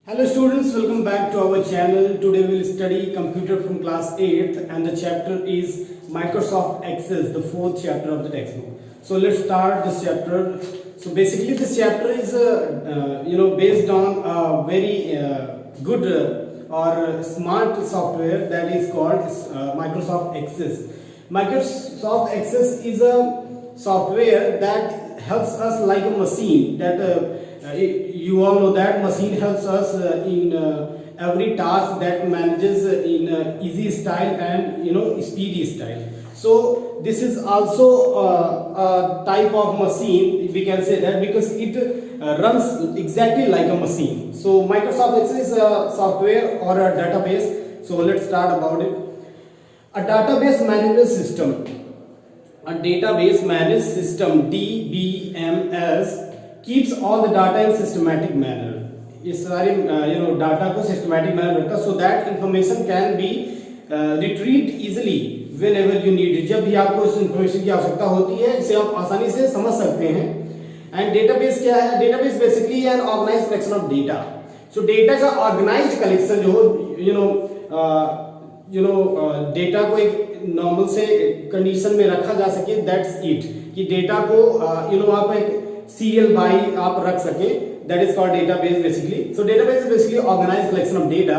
Hello students, welcome back to our channel. Today we will study computer from class 8th and the chapter is Microsoft Access, the 4th chapter of the textbook. So let's start this chapter. So basically this chapter is based on a very good or smart software that is called Microsoft Access. Microsoft Access is a software that helps us like a machine that you all know that machine helps us in every task that manages in easy style and speedy style. So this is also a type of machine, we can say that, because it runs exactly like a machine. So Microsoft Access is a software or a database. So let's start about it. A database management system, DBMS, keeps all the data in systematic manner. इस सारे data को systematic manner रखता है so that information can be retrieved easily whenever you need it. जब भी आपको इस information की आवश्यकता होती है इसे आप आसानी से समझ सकते हैं. एंड डेटाबेस क्या है? Database basically an organized collection of data. So data का ऑर्गेनाइज्ड कलेक्शन जो डेटा को एक नॉर्मल से कंडीशन में रखा जा सके, दैट्स इट. कि डेटा को आप एक serial by आप रख सके, that is called database basically. So database is basically organized collection of data.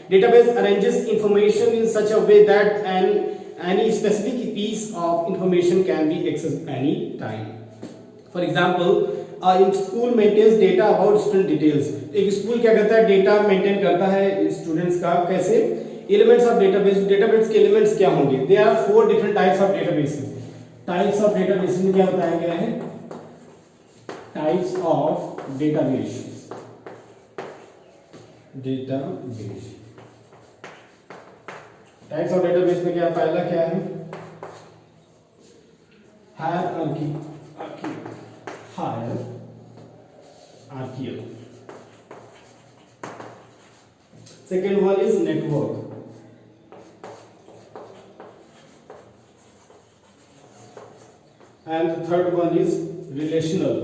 Database arranges information in such a way that any specific piece of information can be accessed any time. For example, in school maintains data about student details. एक school क्या करता है? Data maintain करता है students का. कैसे? Elements of database. Database के elements क्या होंगे? There are 4 different types of databases. Types of database में क्या बताया गया है? Types of database. Types of database में क्या? पहला क्या है? hierarchical. Second one is network. And the third one is relational.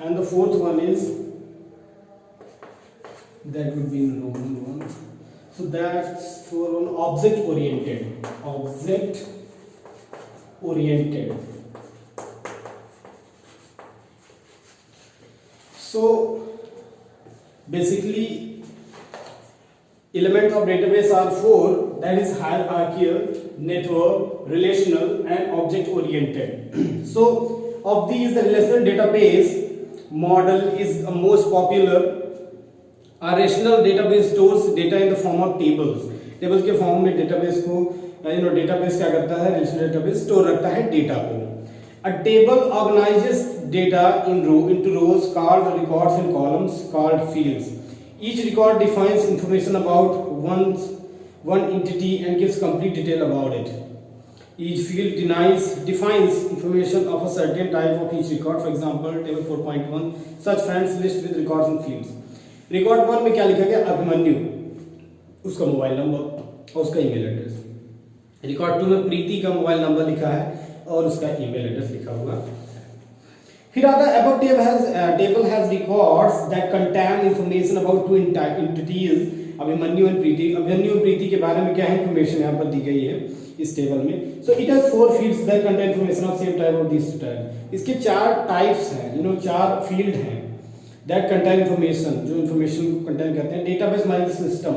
And the fourth one is, that would be Roman one. So that's for an object oriented. So basically elements of database are 4, that is hierarchical, network, relational and object oriented. So of these, the relational database model is the most popular. A relational database stores data in the form of tables. Tables के form में database को database क्या करता है? Relational database store रखता है data को. A table organizes data into rows called records and columns called fields. Each record defines information about one entity and gives complete detail about it. Each field defines information of a certain type of each record. For example, table 4.1 such friends list with records and fields. Record 1 में क्या लिखा गया? अभिमन्यु, उसका mobile number और उसका email address. Record 2 में प्रीति का mobile number लिखा है और उसका ईमेल एड्रेस लिखा हुआ. Here are the above table has records that contain information about 2 entities, Abhimanyu और प्रीति. अभिमन्यु और प्रीति के बारे में क्या है इंफॉर्मेशन यहाँ पर दी गई है इस टेबल में. So it has 4 fields that contain information of same type of this type. इसके 4 टाइप्स हैं, 4 फील्ड हैं दैट कंटेन इंफॉर्मेशन, जो इंफॉर्मेशन को कंटेन करते हैं. डेटाबेस मैनेजमेंट सिस्टम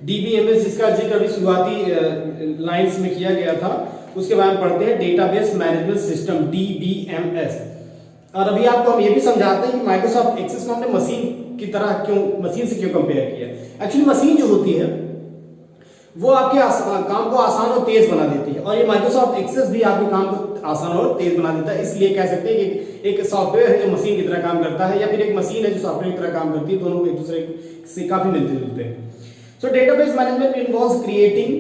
डीबीएमएस, जिसका जिक्र अभी शुरुआती लाइंस में किया गया था, उसके बारे में पढ़ते हैं. Database management system DBMS. और अभी आपको हम ये भी समझाते हैं कि माइक्रोसॉफ्ट एक्सेस को हमने मशीन की तरह मशीन से क्यों कंपेयर किया. एक्चुअली मशीन जो होती है वो आपके काम को आसान और तेज बना देती है, और ये माइक्रोसॉफ्ट एक्सेस भी आपके काम को आसान और तेज बना देता है. इसलिए कह सकते हैं कि एक सॉफ्टवेयर है जो मशीन की तरह काम करता है, या फिर एक मशीन है जो सॉफ्टवेयर की तरह काम करती है. दोनों एक दूसरे से काफी मिलते जुलते हैं. सो database management involves creating,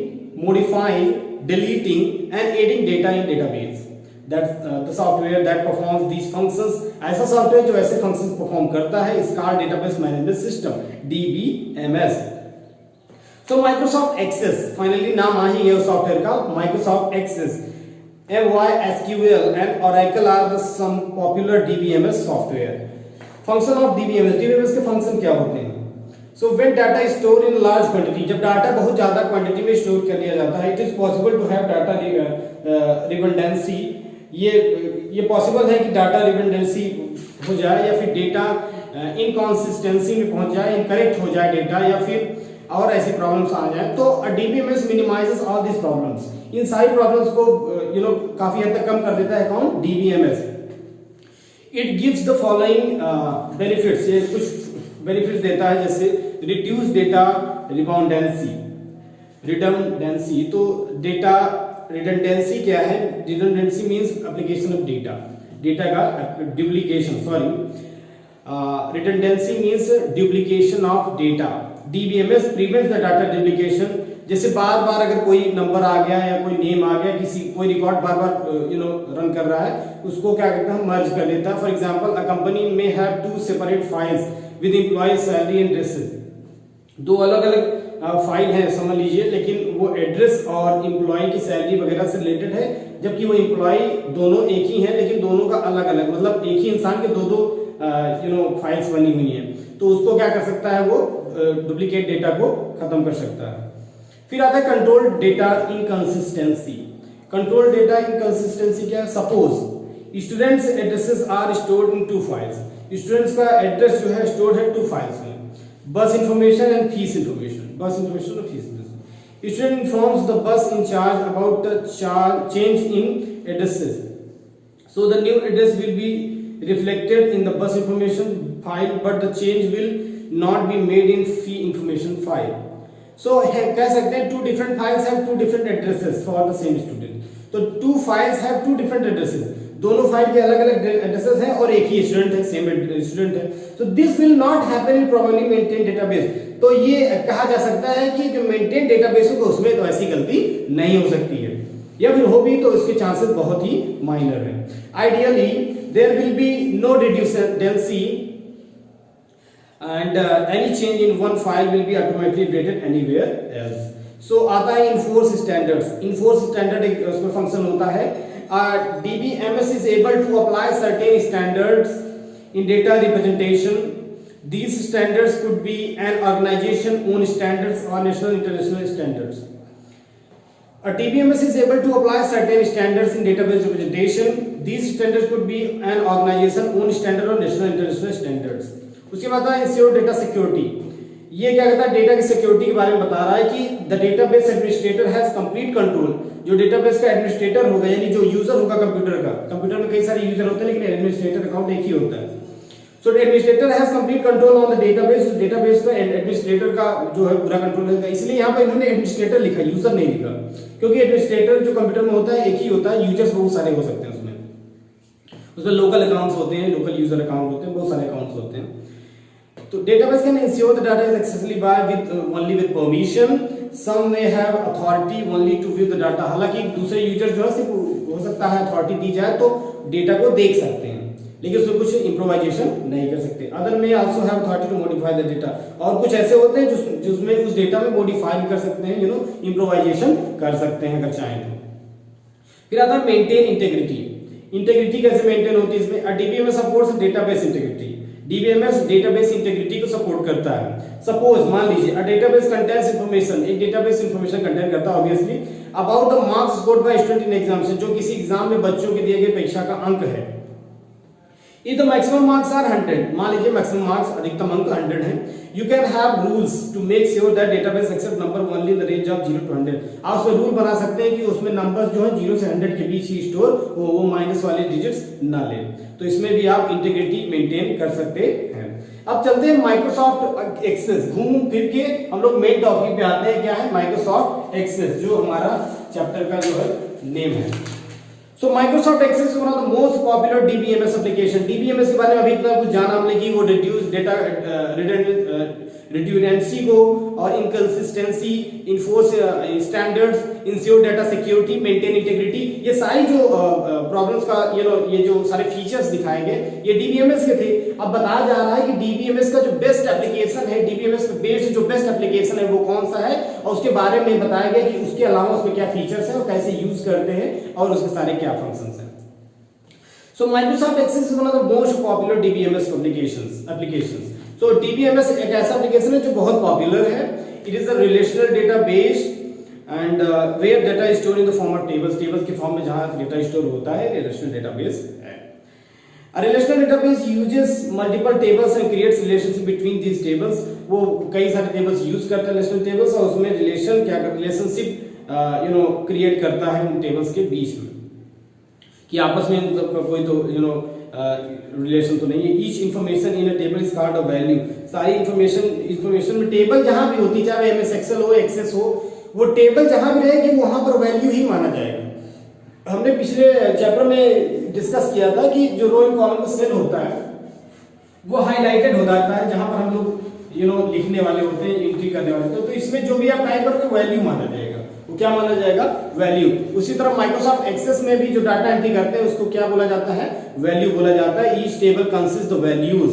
modifying, deleting and adding data in database. That's the software that performs these functions. ऐसा सॉफ्टवेयर जो ऐसे फंक्शंस परफॉर्म करता है is called database management system, DBMS. So Microsoft Access, finally नाम आ ही गया software का, Microsoft Access. MySQL and Oracle are the some popular DBMS software. Function of DBMS के function क्या होते हैं? So when data is stored in large quantity, जब data बहुत ज़्यादा क्वांटिटी में स्टोर कर लिया जाता है, it is possible to have data redundancy. ये पॉसिबल है कि डाटा रिडंडेंसी हो जाए या फिर डेटा इनकॉन्सिस्टेंसी में पहुंच जाए, इनकरेक्ट हो जाए डेटा, या फिर और ऐसी प्रॉब्लम्स आ जाए. तो DBMS minimizes all this problems. इन सारी प्रॉब्लम्स को काफी हद तक कम कर देता है कौन? DBMS. It gives the following benefits. ये कुछ बेनिफिट्स देता है, जैसे रिड्यूस डेटा रिडंडेंसी. तो डेटा रिडंडेंसी क्या है? Redundancy means application of data का duplication. Redundancy means duplication of data. DBMS prevents the data duplication. जैसे बार बार अगर कोई नंबर आ गया या कोई नेम आ गया, कोई रिकॉर्ड बार बार रन कर रहा है, उसको क्या करता है? मर्ज कर देता है. फॉर एग्जांपल, अ कंपनी में have two separate files with employee salary and addresses. दो अलग अलग फाइल है समझ लीजिए, लेकिन वो एड्रेस और एम्प्लॉय की सैलरी वगैरह से रिलेटेड है, जबकि वो एम्प्लॉय दोनों एक ही है, लेकिन दोनों का अलग अलग, मतलब एक ही इंसान के दो फाइल्स बनी हुई हैं. तो उसको क्या कर सकता है? वो डुप्लीकेट डेटा को खत्म कर सकता है. फिर आता है control data inconsistency. Control data inconsistency क्या है? Suppose students addresses are stored in 2 files. Students का एड्रेस जो है स्टोर्ड है 2 फाइल्स में. Bus information and fees information. Student informs the bus in charge about the change in addresses. So the new address will be reflected in the bus information file, but the change will not be made in fee information file. So कह सकते हैं 2 different files have 2 different addresses for the same student. तो 2 files have 2 different addresses. दोनों file के अलग अलग addresses हैं और एक ही स्टूडेंट है, सेम स्टूडेंट है. तो this will not happen in properly maintain database. तो ये कहा जा सकता है कि जो मेंटेन डेटाबेस होगा उसमें तो ऐसी गलती नहीं हो सकती है, या फिर हो भी तो इसके चांसेस बहुत ही माइनर है. Ideally there will be no redundancy and any change in one file will be automatically updated anywhere else. So आता है इनफोर्स स्टैंडर्ड्स. इनफोर्स स्टैंडर्ड एक उसमें फंक्शन होता है. DBMS is able to apply certain standards in data representation. These standards could be an organization own standards or national international standards. A DBMS is able to apply certain standards in database representation. These standards could be an organization own standard or national international standards. उसके बाद है ensure data security. ये क्या कहता है? Data की security के बारे में बता रहा है कि the database administrator has complete control. जो डेटाबेस का एडमिनिस्ट्रेटर होगा, यानी जो यूजर होगा कंप्यूटर में कई सारे यूजर होते हैं, लेकिन एडमिनिस्ट्रेटर अकाउंट एक ही होता है. So administrator has complete control on the database. Database पे एडमिनिस्ट्रेटर का जो है पूरा कंट्रोल रहेगा. इसलिए यहाँ पे इन्होंने एडमिनिस्ट्रेटर लिखा, यूजर नहीं लिखा, क्योंकि एडमिनिस्ट्रेटर जो कंप्यूटर में होता है एक ही होता है. यूजर्स बहुत सारे हो सकते हैं उसमें लोकल अकाउंट्स होते हैं, लोकल यूजर अकाउंट होते हैं, बहुत सारे अकाउंट्स होते हैं. तो database can ensure the data is accessible by only with permission. Some may have authority only to view the data. हालांकि दूसरे यूजर जो है सिर्फ हो सकता है अथॉरिटी दी जाए तो डेटा को देख सकते हैं, लेकिन उसमें कुछ इम्प्रोवाइजेशन नहीं कर सकते. अदर में also have authority to modify the data. और कुछ ऐसे होते हैं जिसमें उस डेटा में मॉडिफाई भी कर सकते हैं, इम्प्रोवाइजेशन कर सकते हैं अगर चाहें तो. फिर आता है मेंटेन इंटेग्रिटी. इंटेग्रिटी कैसे मेंटेन होती है इसमें? DBMS supports database integrity. DBMS database integrity को सपोर्ट करता है. सपोज मान लीजिए अ डेटाबेस कंटेन्स इंफॉर्मेशन. एक डेटाबेस इंफॉर्मेशन कंटेन करता है obviously about the marks scored by student in examination. जो किसी एग्जाम में बच्चों के दिए गए परीक्षा का अंक है. If the maximum marks are 100, मान लीजिए मैक्सिमम मार्क्स अधिकतम अंक 100 है, you can have rules to make sure that database accept number only in the range of 0 to 100. आप उसमें रूल बना सकते हैं कि उसमें नंबर्स जो है 0 से 100 के बीच ही स्टोर वो माइनस वाले डिजिट्स ना ले. तो इसमें भी आप इंटीग्रिटी मेंटेन कर सकते हैं. अब चलते हैं माइक्रोसॉफ्ट एक्सेस. घूम फिर के हम लोग मेन टॉपिक पे आते हैं. क्या है? माइक्रोसॉफ्ट एक्सेस, जो हमारा चैप्टर का जो है नेम है. So Microsoft Access is one of the most popular DBMS application. DBMS के बारे में अभी इतना कुछ जाना हमने कि वो रिड्यूडेंसी को और inconsistency, enforce standards, ensure data security, maintain integrity, ये सारी जो प्रॉब्लम्स का ये जो सारे फीचर्स दिखाए गए ये डीबीएमएस के थे। अब बताया जा रहा है कि डीबीएमएस का जो बेस्ट एप्लीकेशन है, डीबीएमएस बेस्ड जो बेस्ट एप्लीकेशन है वो कौन सा है, और उसके बारे में बताया गया कि उसके अलावा उसमें क्या फीचर्स है और कैसे यूज करते हैं और उसके सारे क्या फंक्शंस हैं। So Microsoft Access is one of the most popular DBMS applications. So DBMS एक ऐसा एप्लीकेशन है जो बहुत पॉपुलर है। It is a relational database and where data is stored in the form of tables के form में जहाँ data store होता है relational database है। A relational database uses multiple tables and creates relationship between these tables. वो कई सारे tables use करता है relational tables और उसमें relationship क्रिएट करता है उन tables के बीच में कि आपस में मतलब कोई तो रिलेशन तो नहीं है। Each information in a table is called a value. सारी इंफॉर्मेशन में टेबल जहां भी होती है, चाहे एमएस एक्सेल हो, एक्सेस हो, वो टेबल जहां भी रहेगी वहां पर वैल्यू ही माना जाएगा। हमने पिछले चैप्टर में डिस्कस किया था कि जो रो एंड कॉलम का सेल होता है वो हाईलाइटेड हो जाता है जहां पर हम लोग लिखने वाले होते हैं, एंट्री करने वाले होते हैं। तो इसमें जो भी आप टाइप करोगे वैल्यू माना जाएगा। वो क्या माना जाएगा? वैल्यू। उसी तरह माइक्रोसॉफ्ट एक्सेस में भी जो डाटा एंट्री करते हैं उसको क्या बोला जाता है? वैल्यू बोला जाता है। Each table consist the values.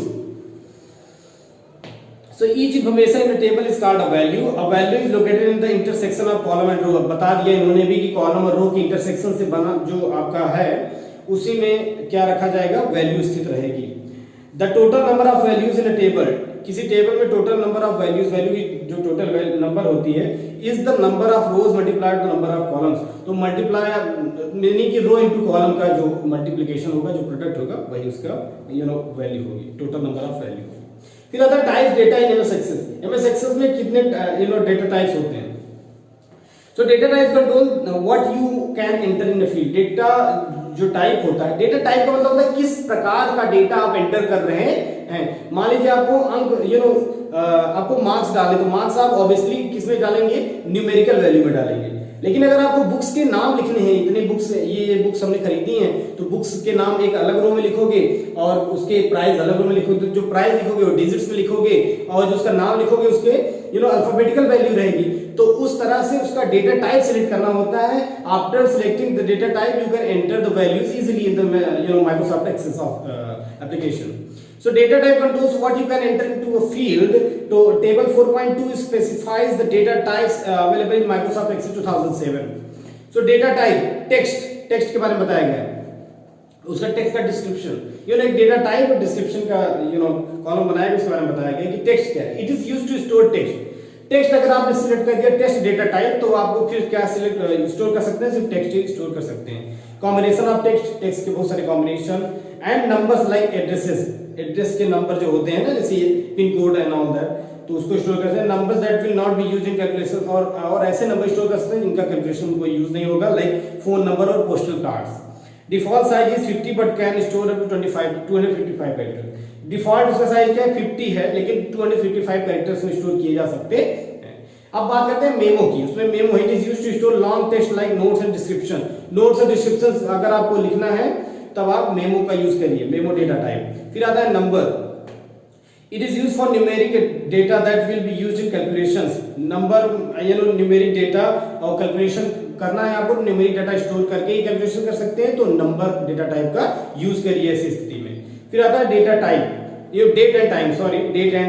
So each information in the table is called a value. A value is located in the intersection of column and row. बता दिया इन्होंने भी कि कॉलम और रो की इंटरसेक्शन से बना जो आपका है उसी में क्या रखा जाएगा? वैल्यू स्थित रहेगी। The total number of values in a table. किसी टेबल में total number of values, value की जो टोटल नंबर होती है, is the number of rose multiplied the number of columns. तो मल्टीप्लाई मीनिंग कि रो इनटू कॉलम का जो मल्टीप्लिकेशन होगा, जो प्रोडक्ट होगा, वही उसका वैल्यू होगी, टोटल नंबर ऑफ वैल्यू। फिर other types data in MS Access. MS Access में कितने डेटा टाइप्स होते हैं? So data type control what you can enter in the field. Data जो टाइप होता है, डेटा टाइप का मतलब होता है किस प्रकार का डेटा आप एंटर कर रहे हैं। मान लीजिए आपको अंक आपको मार्क्स डाले, तो मार्क्स आप ऑब्वियसली किस में डालेंगे? न्यूमेरिकल वैल्यू में डालेंगे। लेकिन अगर आपको बुक्स के नाम लिखने हैं, इतने बुक्स, ये बुक्स हमने खरीदी हैं, तो बुक्स के नाम एक अलग रो में लिखोगे और उसके प्राइस अलग रो में लिखोगे। तो जो प्राइस लिखोगे वो डिजिट्स में लिखोगे और जो उसका नाम लिखोगे उसके अल्फाबेटिकल वैल्यू रहेगी। तो उस तरह से उसका डेटा टाइप सिलेक्ट करना होता है। After selecting the data type you can enter the values easily in the Microsoft Access application. So data type controls what you can enter into a field. So table 4.2 specifies the data types available in Microsoft Excel 2007. So data type text के बारे में बताया गया है, उसका text का description. एक data type और डिस्क्रिप्शन का कॉलम बनाया गया, उसके बारे में बताया गया कि टेक्स्ट क्या है। It is used to store text अगर आपने सिलेक्ट कर दिया टेक्स्ट डेटा टाइप, तो आपको फिर क्या सिलेक्ट स्टोर कर सकते हैं? सिर्फ टेक्स्ट ही स्टोर कर सकते हैं। कॉम्बिनेशन ऑफ टेक्स्ट के बहुत सारे combination and numbers like address के नंबर जो होते हैं ना, जैसे pin code and all that, तो उसको स्टोर कर सकते हैं। Numbers that will not be used in calculation, और ऐसे नंबर स्टोर कर सकते हैं जिनका कैलकुलेशन में कोई यूज नहीं होगा, लाइक फोन नंबर और postal cards. Default size is 50 but can store up to 255 character. Default उसका साइज क्या है? 50 है, लेकिन 255 कैरेक्टर्स में स्टोर किए जा सकते हैं। अब बात करते हैं मेमो की। उसमें memo it is used to store long text like notes and description. Notes और डिस्क्रिप्शन अगर आपको लिखना है तब आप मेमो का यूज करिए, मेमो डेटा टाइप। फिर आता है number. It is used for numeric data that will be used in calculations. Number numeric data और कैलकुलेशन करना है आपको, न्यूमेरिक डाटा स्टोर करके ही कैलकुलेशन कर सकते हैं, तो नंबर डेटा टाइप का यूज करिए ऐसी स्थिति में। फिर आता है डेटा टाइप, ये date and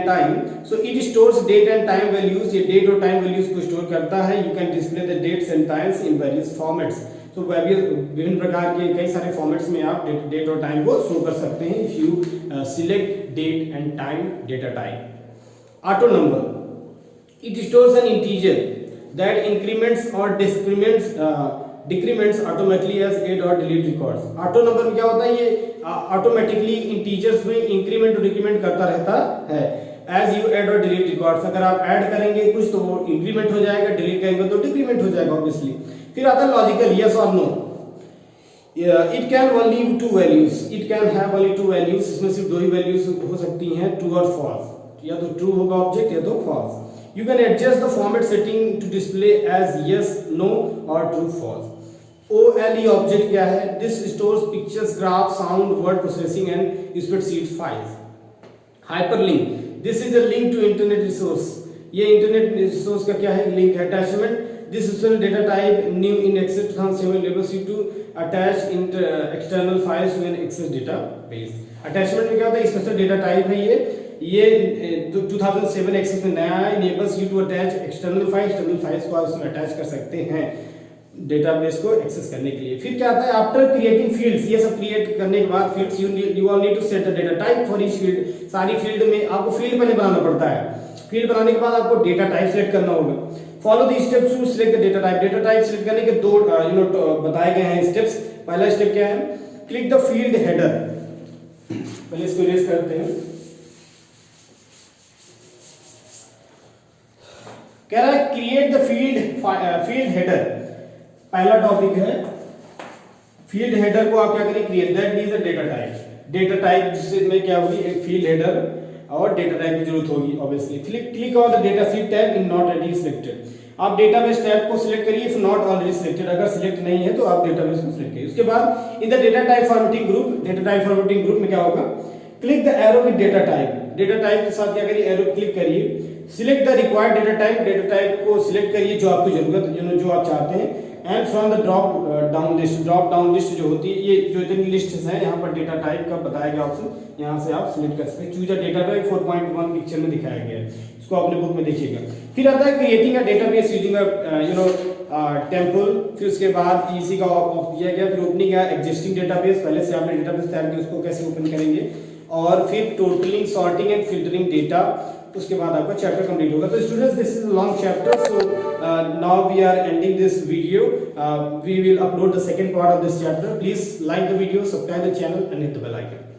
time. So it stores date and time values. ये डेट और टाइम वैल्यूज को स्टोर करता है। You can display the dates and times in various formats. तो विभिन्न प्रकार के कई सारे फॉर्मेट्स में आप डेट और टाइम को शो कर सकते हैं if you select date and time data type. Auto number, it stores an integer that increments or decrements automatically as add or delete records. Auto number में क्या होता है? ये ऑटोमेटिकली इंटीजर्स में इंक्रीमेंट और डिक्रीमेंट करता रहता है। एज यू ऐड और डिलीट रिकॉर्ड्स, अगर आप ऐड करेंगे कुछ तो वो इंक्रीमेंट हो जाएगा, डिलीट करेंगे तो डिक्रीमेंट हो जाएगा ऑब्वियसली। फिर आता है लॉजिकल, यस और no. It can only two values, it can have only two values. इसमें सिर्फ दो ही वैल्यूज हो सकती हैं, ट्रू और फॉल्स। या तो ट्रू होगा ऑब्जेक्ट या तो false. You can adjust the format setting to display as yes, no or true, false. OLE object क्या है? This stores pictures, graphs, sound, word processing and spreadsheet files. Hyperlink, this is a link to internet resource, ये internet resource का क्या है, link है। Attachment, this special data type new in Access 2007 enables you to attach external files to an access database। Attachment में क्या होता है, special data type है ये 2007 एक्सेस में नया है। enables you to attach external files को आप इसमें अटैच कर सकते हैं डेटाबेस को एक्सेस करने के लिए। फिर क्या आता है, आफ्टर क्रिएटिंग फील्ड्स, ये सब क्रिएट करने के बाद fields you all need to set the data type for each field. सारी फील्ड में आपको फील्ड पहले बनाना पड़ता है, फील्ड बनाने के बाद आपको डेटा टाइप सेलेक्ट करना होगा। Follow the steps to select the data type. Data type select करने के दो बताए गए हैं स्टेप्स। पहला स्टेप क्या है, क्लिक द फील्ड हेडर। पहले इसको इरेज करते हैं। कह रहा है क्रिएट द फील्ड हेडर। पहला टॉपिक है फील्ड हेडर को आप क्या करें, create, that is a data type. Data type जिसमें क्या होगी, एक फील्ड हेडर और डेटा टाइप की जरूरत होगी obviously. Click on the data sheet tab in not already selected. आप डेटाबेस टैब को सिलेक्ट करिए इफ नॉट ऑलरेडी सिलेक्टेड, अगर सिलेक्ट नहीं है तो आप डेटाबेस को सिलेक्ट करिए। उसके बाद in the data type formatting group, data type formatting group में क्या होगा, click the arrow with data type. Data type के साथ क्या करिए, एरो क्लिक करिए। Select the required data type, data type को सिलेक्ट करिए जो आपकी जरूरत, जो आप चाहते हैं। And from the drop down list जो होती है, ये जो इतनी लिस्ट है यहाँ पर डेटा टाइप का बताया गया ऑप्शन, यहाँ से आप सिलेक्ट कर सकते हैं। Choose a data type 4.1 picture में दिखाया गया है, इसको अपने बुक में देखिएगा। फिर आता है creating a database using temple. फिर उसके बाद इसी का ऑफ दिया गया। फिर ओपनिंग है एग्जिस्टिंग डेटाबेस, पहले से आपने डेटाबेस तैयार किया उसको कैसे ओपन करेंगे। और फिर totalling, sorting and filtering data. उसके बाद आपका चैप्टर कंप्लीट होगा। तो students, this is a long chapter, so now we are ending this video. We will upload the second part of this chapter. Please like the video, subscribe the channel and hit the bell icon.